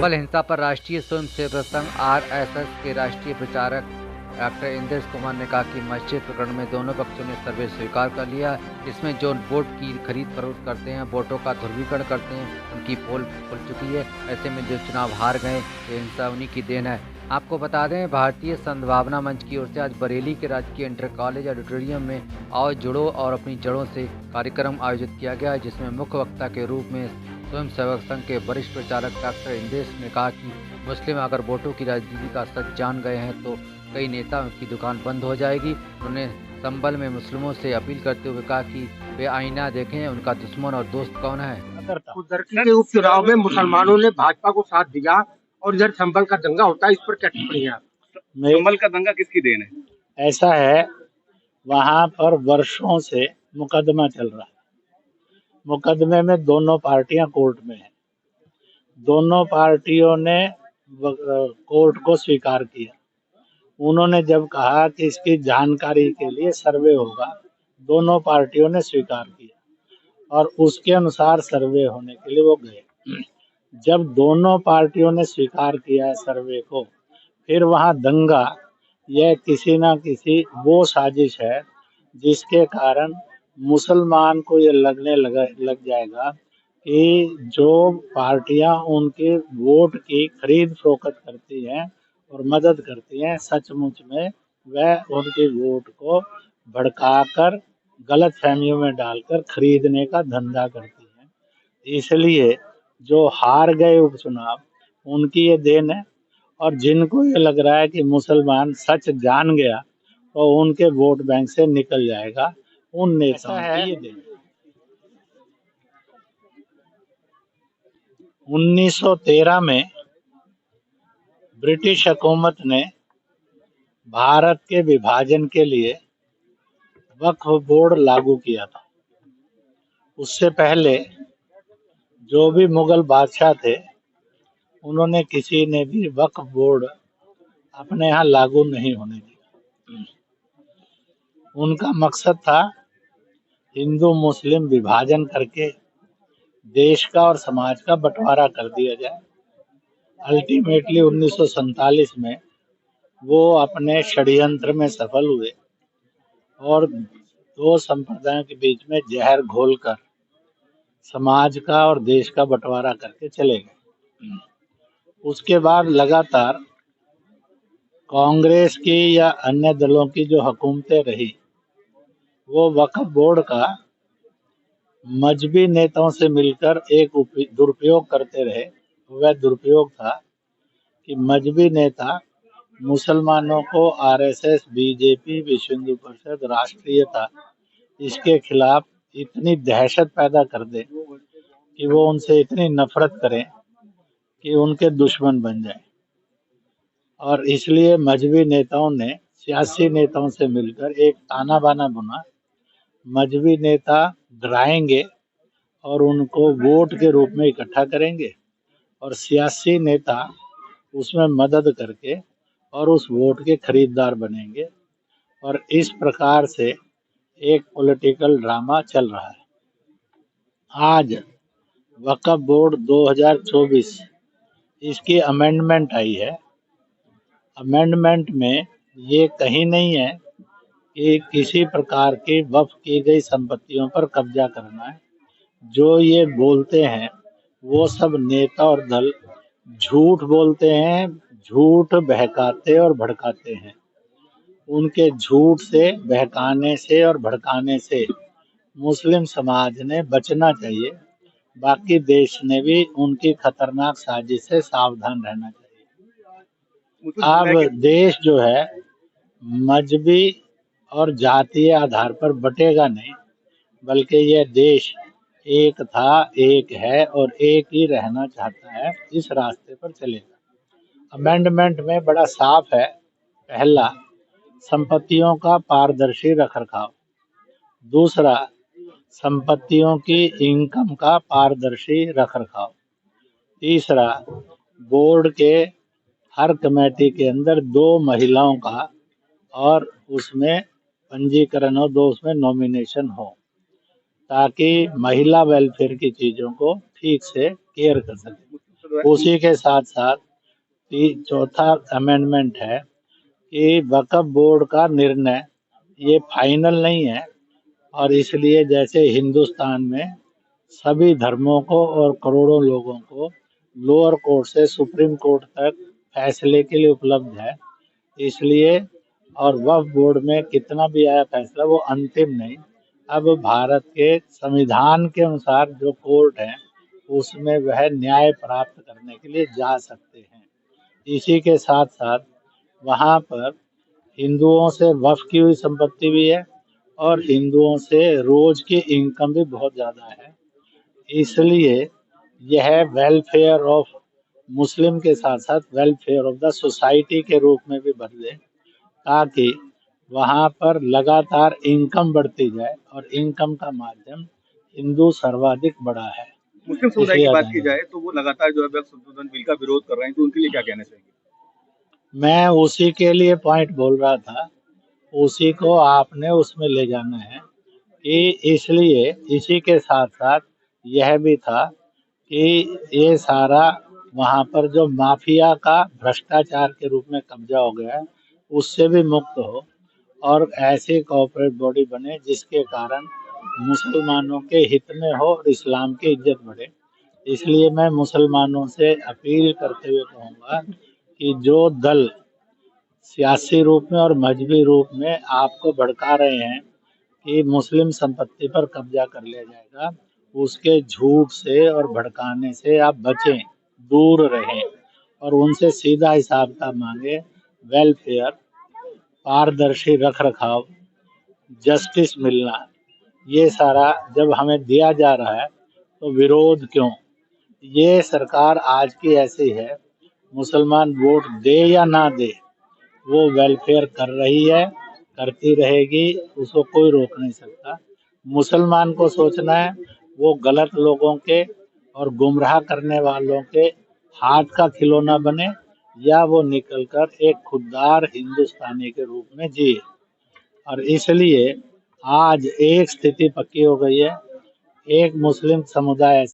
मुगल हिंसा पर राष्ट्रीय स्वयंसेवक संघ आरएसएस के राष्ट्रीय प्रचारक डॉक्टर इंद्रेश कुमार ने कहा कि मस्जिद प्रकरण में दोनों पक्षों ने सर्वे स्वीकार कर लिया। इसमें जो वोट की खरीद फरोख्त करते हैं, वोटों का ध्रुवीकरण करते हैं, उनकी पोल खुल चुकी है। ऐसे में जो चुनाव हार गए, ये हिंसा उन्हीं की देन है। आपको बता दें, भारतीय सद्भावना मंच की ओर से आज बरेली के राजकीय इंटर कॉलेज ऑडिटोरियम में आओ जुड़ो और अपनी जड़ों से कार्यक्रम आयोजित किया गया, जिसमें मुख्य वक्ता के रूप में स्वयं सेवक संघ के वरिष्ठ प्रचारक डॉक्टर इंद्रेश ने कहा कि मुस्लिम अगर वोटों की राजनीति का सच जान गए हैं तो कई नेताओं की दुकान बंद हो जाएगी। उन्होंने संभल में मुस्लिमों से अपील करते हुए कहा कि वे आईना देखें, उनका दुश्मन और दोस्त कौन है। उधरकी के उपचुनाव में मुसलमानों ने भाजपा को साथ दिया और इधर संभल का दंगा होता है, इस पर क्या टिप्पणी है? संभल का दंगा किसकी देन है? ऐसा है, वहां पर वर्षों से मुकदमा चल रहा है। मुकदमे में दोनों पार्टियां कोर्ट में हैं। दोनों पार्टियों ने कोर्ट को स्वीकार किया। उन्होंने जब कहा कि इसकी जानकारी के लिए सर्वे होगा, दोनों पार्टियों ने स्वीकार किया और उसके अनुसार सर्वे होने के लिए वो गए। जब दोनों पार्टियों ने स्वीकार किया है सर्वे को, फिर वहां दंगा, यह किसी ना किसी वो साजिश है जिसके कारण मुसलमान को ये लग जाएगा कि जो पार्टियां उनके वोट की खरीद फरोख्त करती हैं और मदद करती हैं, सचमुच में वह उनके वोट को भड़काकर गलत फहमियों में डालकर खरीदने का धंधा करती हैं। इसलिए जो हार गए उपचुनाव, उनकी ये देन है। और जिनको ये लग रहा है कि मुसलमान सच जान गया तो उनके वोट बैंक से निकल जाएगा, उन नेताओं की ये देन। 1913 में ब्रिटिश हुकूमत ने भारत के विभाजन के लिए वक्फ बोर्ड लागू किया था। उससे पहले जो भी मुगल बादशाह थे, उन्होंने किसी ने भी वक्फ बोर्ड अपने यहाँ लागू नहीं होने दिया। उनका मकसद था हिंदू मुस्लिम विभाजन करके देश का और समाज का बंटवारा कर दिया जाए। अल्टीमेटली 1947 में वो अपने षड्यंत्र में सफल हुए और दो संप्रदायों के बीच में जहर घोलकर समाज का और देश का बंटवारा करके चले गए। उसके बाद लगातार कांग्रेस की या अन्य दलों की जो हुकूमतें रही, वो वक्फ बोर्ड का मजहबी नेताओं से मिलकर एक दुरुपयोग करते रहे। वह दुरुपयोग था कि मजहबी नेता मुसलमानों को आरएसएस, बीजेपी, विश्व हिंदू परिषद, राष्ट्रीयता, इसके खिलाफ इतनी दहशत पैदा कर दे कि वो उनसे इतनी नफरत करें कि उनके दुश्मन बन जाए। और इसलिए मजहबी नेताओं ने सियासी नेताओं से मिलकर एक ताना बाना बुना। मजहबी नेता डराएंगे और उनको वोट के रूप में इकट्ठा करेंगे और सियासी नेता उसमें मदद करके और उस वोट के खरीदार बनेंगे। और इस प्रकार से एक पॉलिटिकल ड्रामा चल रहा है। आज वक्फ बोर्ड 2024 इसकी अमेंडमेंट आई है। अमेंडमेंट में ये कहीं नहीं है कि किसी प्रकार की वक्फ की गई संपत्तियों पर कब्जा करना है। जो ये बोलते हैं वो सब नेता और दल झूठ बोलते हैं, झूठ बहकाते और भड़काते हैं। उनके झूठ से, बहकाने से और भड़काने से मुस्लिम समाज ने बचना चाहिए। बाकी देश ने भी उनकी खतरनाक साजिश से सावधान रहना चाहिए। अब देश जो है मजहबी और जातीय आधार पर बटेगा नहीं, बल्कि यह देश एक था, एक है और एक ही रहना चाहता है। इस रास्ते पर चलेगा। अमेंडमेंट में बड़ा साफ है। पहला, संपत्तियों का पारदर्शी रखरखाव। दूसरा, संपत्तियों की इनकम का पारदर्शी रखरखाव। तीसरा, बोर्ड के हर कमेटी के अंदर 2 महिलाओं का और उसमें पंजीकरण हो, 2 उसमें नॉमिनेशन हो, ताकि महिला वेलफेयर की चीज़ों को ठीक से केयर कर सके। उसी के साथ साथ चौथा अमेंडमेंट है कि वक्फ बोर्ड का निर्णय ये फाइनल नहीं है, और इसलिए जैसे हिंदुस्तान में सभी धर्मों को और करोड़ों लोगों को लोअर कोर्ट से सुप्रीम कोर्ट तक फैसले के लिए उपलब्ध है, इसलिए और वक्फ बोर्ड में कितना भी आया फैसला वो अंतिम नहीं। अब भारत के संविधान के अनुसार जो कोर्ट है उसमें वह न्याय प्राप्त करने के लिए जा सकते हैं। इसी के साथ साथ वहाँ पर हिंदुओं से वक्फ की हुई संपत्ति भी है और हिंदुओं से रोज की इनकम भी बहुत ज़्यादा है, इसलिए यह वेलफेयर ऑफ मुस्लिम के साथ साथ वेलफेयर ऑफ द सोसाइटी के रूप में भी बदले, ताकि वहाँ पर लगातार इनकम बढ़ती जाए, और इनकम का माध्यम हिंदू सर्वाधिक बड़ा है। मुस्लिम समुदाय की बात की जाए तो वो लगातार जो है वक्फ संशोधन बिल का विरोध कर रहे हैं, तो उनके लिए क्या कहना चाहिए? मैं उसी के लिए पॉइंट बोल रहा था, उसी को आपने उसमें ले जाना है कि इसलिए इसी के साथ साथ यह भी था कि ये सारा वहाँ पर जो माफिया का भ्रष्टाचार के रूप में कब्जा हो गया है उससे भी मुक्त हो, और ऐसी कॉर्पोरेट बॉडी बने जिसके कारण मुसलमानों के हित में हो और इस्लाम की इज्जत बढ़े। इसलिए मैं मुसलमानों से अपील करते हुए कहूँगा कि जो दल सियासी रूप में और मजहबी रूप में आपको भड़का रहे हैं कि मुस्लिम संपत्ति पर कब्जा कर लिया जाएगा, उसके झूठ से और भड़काने से आप बचें, दूर रहें, और उनसे सीधा हिसाब किताब मांगे। वेलफेयर, पारदर्शी रख रखाव, जस्टिस मिलना, ये सारा जब हमें दिया जा रहा है तो विरोध क्यों? ये सरकार आज की ऐसी है, मुसलमान वोट दे या ना दे, वो वेलफेयर कर रही है, करती रहेगी, उसको कोई रोक नहीं सकता। मुसलमान को सोचना है वो गलत लोगों के और गुमराह करने वालों के हाथ का खिलौना बने, या वो निकलकर एक खुददार हिंदुस्तानी के रूप में जिए। और इसलिए आज एक स्थिति पक्की हो गई है, एक मुस्लिम समुदाय